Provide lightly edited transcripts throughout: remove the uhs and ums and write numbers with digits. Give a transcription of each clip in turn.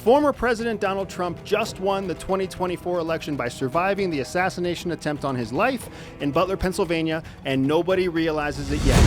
Former President Donald Trump just won the 2024 election by surviving the assassination attempt on his life in Butler, Pennsylvania, and nobody realizes it yet.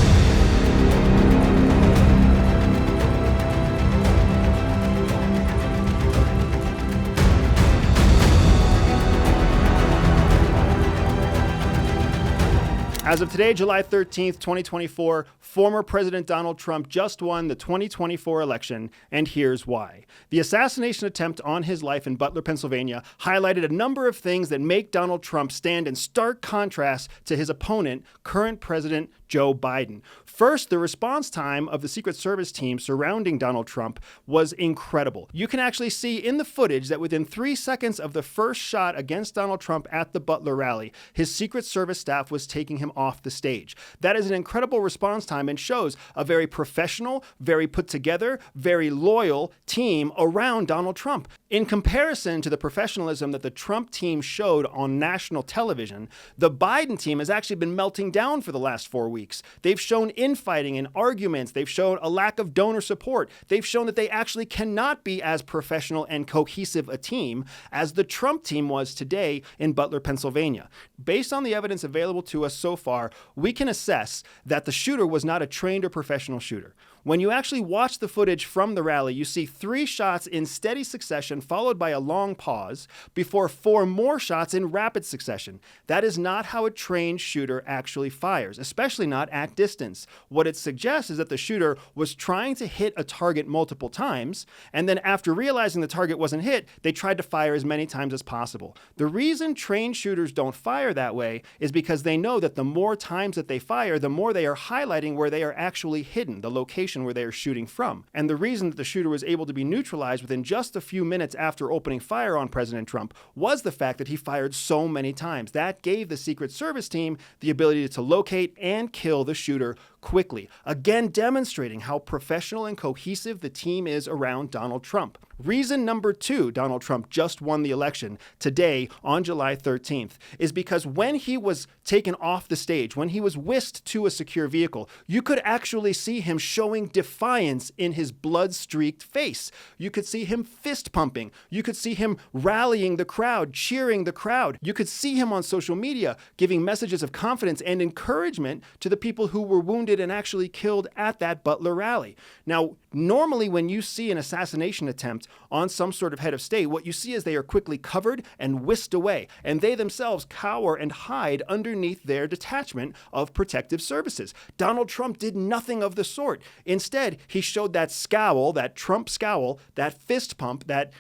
As of today, July 13th, 2024, former President Donald Trump just won the 2024 election, and here's why. The assassination attempt on his life in Butler, Pennsylvania, highlighted a number of things that make Donald Trump stand in stark contrast to his opponent, current President Joe Biden. First, the response time of the Secret Service team surrounding Donald Trump was incredible. You can actually see in the footage that within 3 seconds of the first shot against Donald Trump at the Butler rally, his Secret Service staff was taking him off the stage. That is an incredible response time and shows a very professional, very put together, very loyal team around Donald Trump. In comparison to the professionalism that the Trump team showed on national television, the Biden team has actually been melting down for the last 4 weeks. They've shown infighting and arguments. They've shown a lack of donor support. They've shown that they actually cannot be as professional and cohesive a team as the Trump team was today in Butler, Pennsylvania. Based on the evidence available to us so far, we can assess that the shooter was not a trained or professional shooter. When you actually watch the footage from the rally, you see 3 shots in steady succession, followed by a long pause, before 4 more shots in rapid succession. That is not how a trained shooter actually fires, especially not at distance. What it suggests is that the shooter was trying to hit a target multiple times, and then after realizing the target wasn't hit, they tried to fire as many times as possible. The reason trained shooters don't fire that way is because they know that the more times that they fire, the more they are highlighting where they are actually hidden, the location where they are shooting from. And the reason that the shooter was able to be neutralized within just a few minutes after opening fire on President Trump was the fact that he fired so many times. That gave the Secret Service team the ability to locate and kill the shooter quickly, again demonstrating how professional and cohesive the team is around Donald Trump. Reason number 2 Donald Trump just won the election today on July 13th is because when he was taken off the stage, when he was whisked to a secure vehicle, you could actually see him showing defiance in his blood-streaked face. You could see him fist pumping. You could see him rallying the crowd, cheering the crowd. You could see him on social media giving messages of confidence and encouragement to the people who were wounded and actually killed at that Butler rally. Now, normally when you see an assassination attempt on some sort of head of state, what you see is they are quickly covered and whisked away, and they themselves cower and hide underneath their detachment of protective services. Donald Trump did nothing of the sort. Instead, he showed that scowl, that Trump scowl, that fist pump, that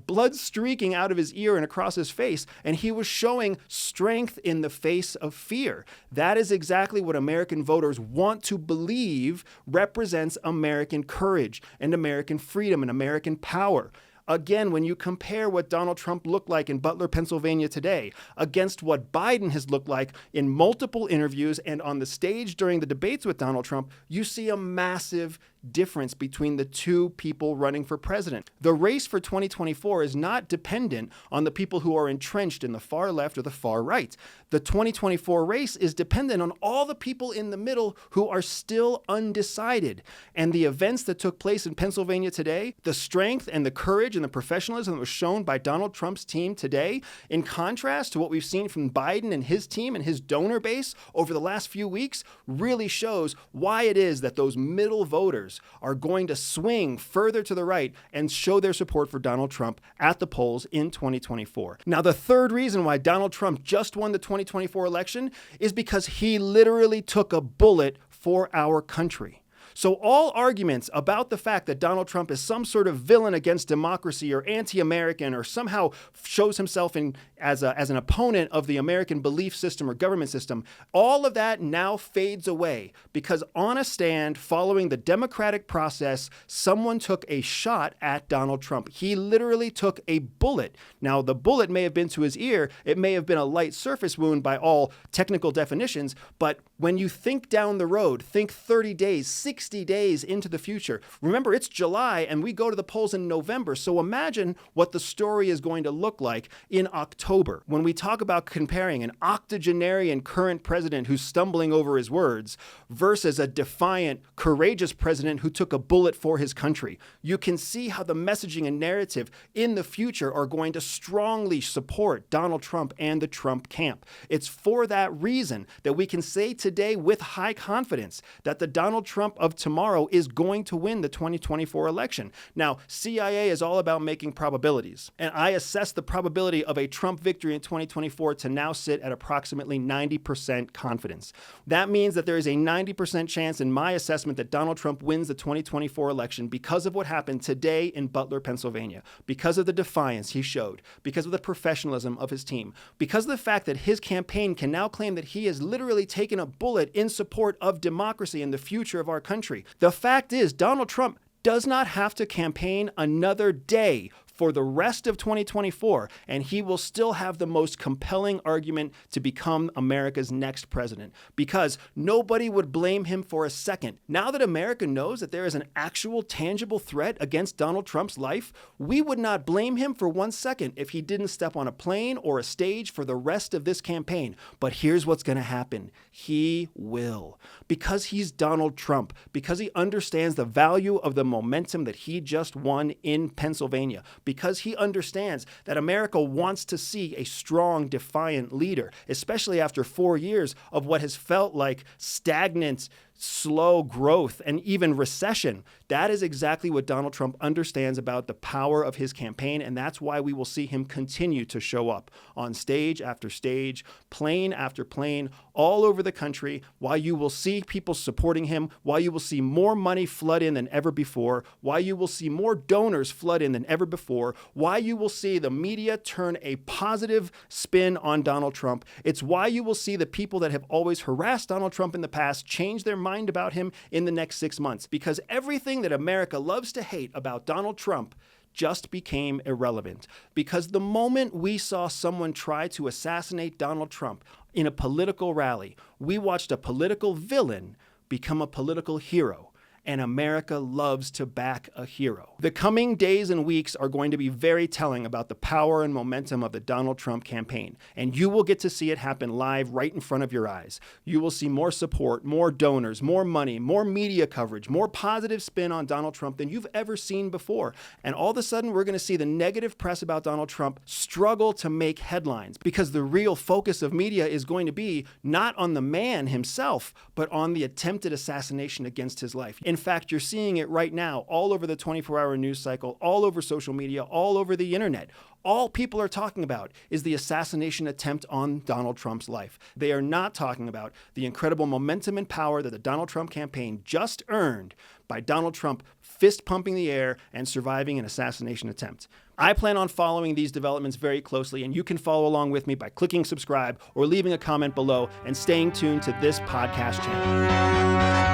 blood streaking out of his ear and across his face, and he was showing strength in the face of fear. That is exactly what American voters want to believe represents American courage and American freedom and American power. Again, when you compare what Donald Trump looked like in Butler, Pennsylvania today against what Biden has looked like in multiple interviews and on the stage during the debates with Donald Trump, you see a massive difference between the two people running for president. The race for 2024 is not dependent on the people who are entrenched in the far left or the far right. The 2024 race is dependent on all the people in the middle who are still undecided. And the events that took place in Pennsylvania today, the strength and the courage and the professionalism that was shown by Donald Trump's team today, in contrast to what we've seen from Biden and his team and his donor base over the last few weeks, really shows why it is that those middle voters are going to swing further to the right and show their support for Donald Trump at the polls in 2024. Now, the third reason why Donald Trump just won the 2024 election is because he literally took a bullet for our country. So all arguments about the fact that Donald Trump is some sort of villain against democracy or anti-American or somehow shows himself as an opponent of the American belief system or government system, all of that now fades away because on a stand following the democratic process, someone took a shot at Donald Trump. He literally took a bullet. Now, the bullet may have been to his ear. It may have been a light surface wound by all technical definitions, but when you think down the road, think 30 days, 60 60 days into the future. Remember, it's July and we go to the polls in November. So imagine what the story is going to look like in October when we talk about comparing an octogenarian current president who's stumbling over his words versus a defiant, courageous president who took a bullet for his country. You can see how the messaging and narrative in the future are going to strongly support Donald Trump and the Trump camp. It's for that reason that we can say today with high confidence that the Donald Trump of tomorrow is going to win the 2024 election. Now, CIA is all about making probabilities, and I assess the probability of a Trump victory in 2024 to now sit at approximately 90% confidence. That means that there is a 90% chance in my assessment that Donald Trump wins the 2024 election because of what happened today in Butler, Pennsylvania, because of the defiance he showed, because of the professionalism of his team, because of the fact that his campaign can now claim that he has literally taken a bullet in support of democracy and the future of our country. The fact is, Donald Trump does not have to campaign another day for the rest of 2024, and he will still have the most compelling argument to become America's next president, because nobody would blame him for a second. Now that America knows that there is an actual tangible threat against Donald Trump's life, we would not blame him for 1 second if he didn't step on a plane or a stage for the rest of this campaign. But here's what's going to happen. He will. Because he's Donald Trump, because he understands the value of the momentum that he just won in Pennsylvania, because he understands that America wants to see a strong, defiant leader, especially after 4 years of what has felt like stagnant, slow growth and even recession. That is exactly what Donald Trump understands about the power of his campaign, and that's why we will see him continue to show up on stage after stage, plane after plane, all over the country, while you will see people supporting him, while you will see more money flood in than ever before, while you will see more donors flood in than ever before, why you will see the media turn a positive spin on Donald Trump. It's why you will see the people that have always harassed Donald Trump in the past change their mind about him in the next 6 months, because everything that America loves to hate about Donald Trump just became irrelevant. Because the moment we saw someone try to assassinate Donald Trump in a political rally, we watched a political villain become a political hero. And America loves to back a hero. The coming days and weeks are going to be very telling about the power and momentum of the Donald Trump campaign, and you will get to see it happen live right in front of your eyes. You will see more support, more donors, more money, more media coverage, more positive spin on Donald Trump than you've ever seen before. And all of a sudden, we're going to see the negative press about Donald Trump struggle to make headlines, because the real focus of media is going to be not on the man himself, but on the attempted assassination against his life. In fact, you're seeing it right now all over the 24-hour news cycle, all over social media, all over the internet. All people are talking about is the assassination attempt on Donald Trump's life. They are not talking about the incredible momentum and power that the Donald Trump campaign just earned by Donald Trump fist pumping the air and surviving an assassination attempt. I plan on following these developments very closely, and you can follow along with me by clicking subscribe or leaving a comment below and staying tuned to this podcast channel.